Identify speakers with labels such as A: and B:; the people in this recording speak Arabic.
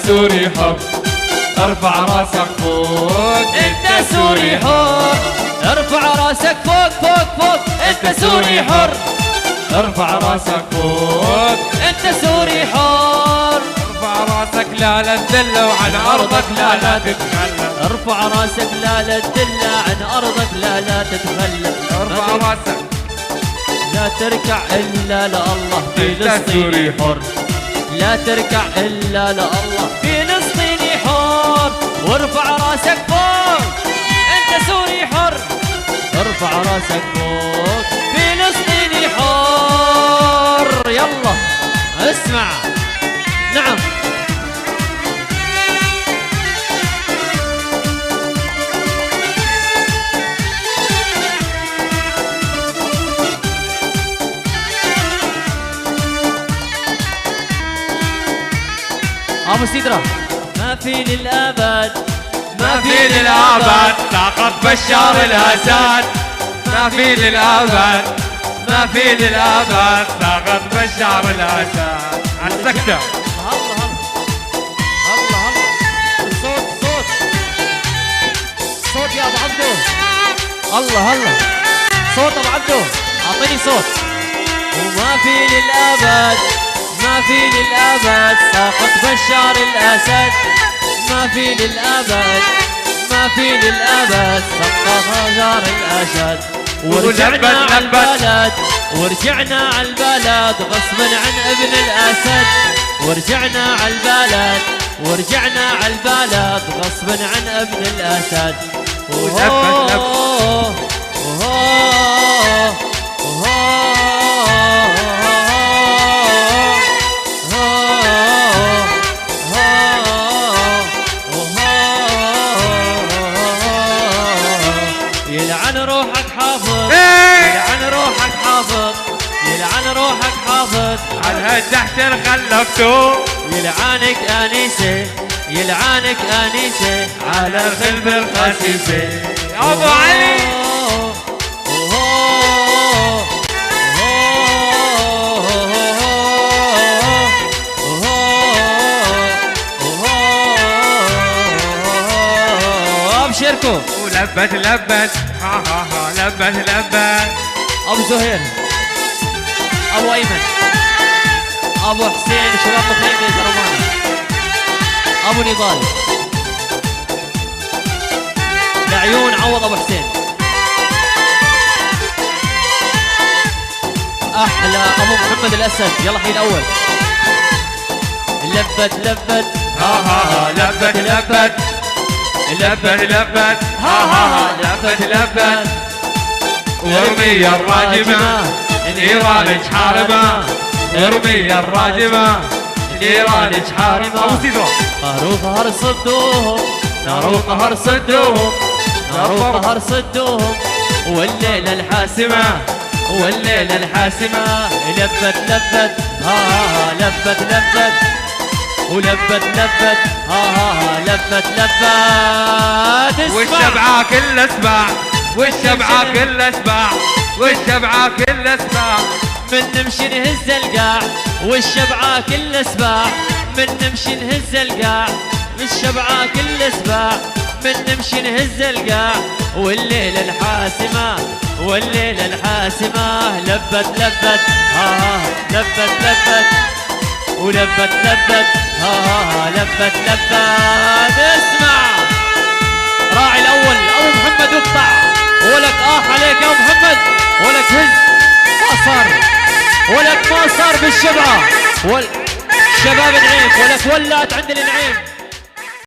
A: سوري حر، ارفع راسك فوق،
B: انت سوري حر. ارفع راسك فوق فوق فوق، انت سوري حر.
A: ارفع راسك فوق،
B: انت سوري حر.
A: ارفع راسك لا لا تدلى وعن ارضك لا لا تتخلى.
B: ارفع راسك لا لا تدلى عن ارضك لا لا تتخلى.
A: ارفع راسك
B: لا تركع الا لله فلسطيني حر. لا تركع الا لله فلسطيني حر. وارفع راسك فوق، انت سوري حر. ارفع راسك فوق، فلسطيني حر. يلا اسمع. نعم ابو سيدرا. ما في للابد،
A: ما في للابد سقط بشار الاسد. ما في للابد، ما في للابد سقط بشار الاسد. عالسكتة
B: الله الله الله. الصوت صوت صوت يا ابو عبدو. الله الله صوت ابو عبدو، اعطيني صوت. وما في للابد، ما في للابد سقط بشار الاسد. ما في للابد، ما في للابد سقط بشار الاسد. ورجعنا عالبلد، ورجعنا عالبلد غصبا عن ابن الاسد. ورجعنا عالبلد، ورجعنا عالبلد غصبا عن ابن الاسد.
A: ولفت لفت
B: يلعن روحك حافظ، يلعن روحك حافظ، يلعن روحك حافظ.
A: على الدحشر خلفته،
B: يلعانك انيسه، يلعانك انيسه
A: على الخلف الخسيسة. ابو علي
B: ابشركم.
A: ولبت لبت ها ها ها لبت لبت.
B: ابو زهير، ابو ايمن، ابو حسين، شباب مخيم زرمانة، ابو نضال، لعيون عوض ابو حسين. احلى ابو محمد الاسد. يلا حي الاول. لبت لبت
A: ها ها ها لبت لبت لبت لبت ها ها ها لبت لبت. وارمي الراجمة نيرانك حارمة، ارمي الراجمة نيرانك حارمة. ابو سيدرا.
B: نار وقهر صدوهم، نار وقهر صدوهم، نار وقهر صدوهم. والليلة الحاسمة، والليلة الحاسمة. لبت لبت ها ها ها لبت لبت. ولبت لبت ها ها ها لبت لبت.
A: والشبعة كلها سبع، والشبعة كلها سبع، والشبعة كلها سبع.
B: من نمشي نهز القاع، والشبعة كلها سباع. من نمشي نهز القاع، والشبعة كلها سباع. من نمشي نهز القاع. والليلة الحاسمة، والليلة الحاسمة. لبت لبت ها ها لبت لبت. ولبت لبت ها ها ها لبت لبت. اسمع راعي الاول ابو محمد اقطع. ولك عليك يا ابو محمد، ولك هز. ما صار، ولك ما صار بالشبعة. شباب النعيم، ولك ولات عند النعيم.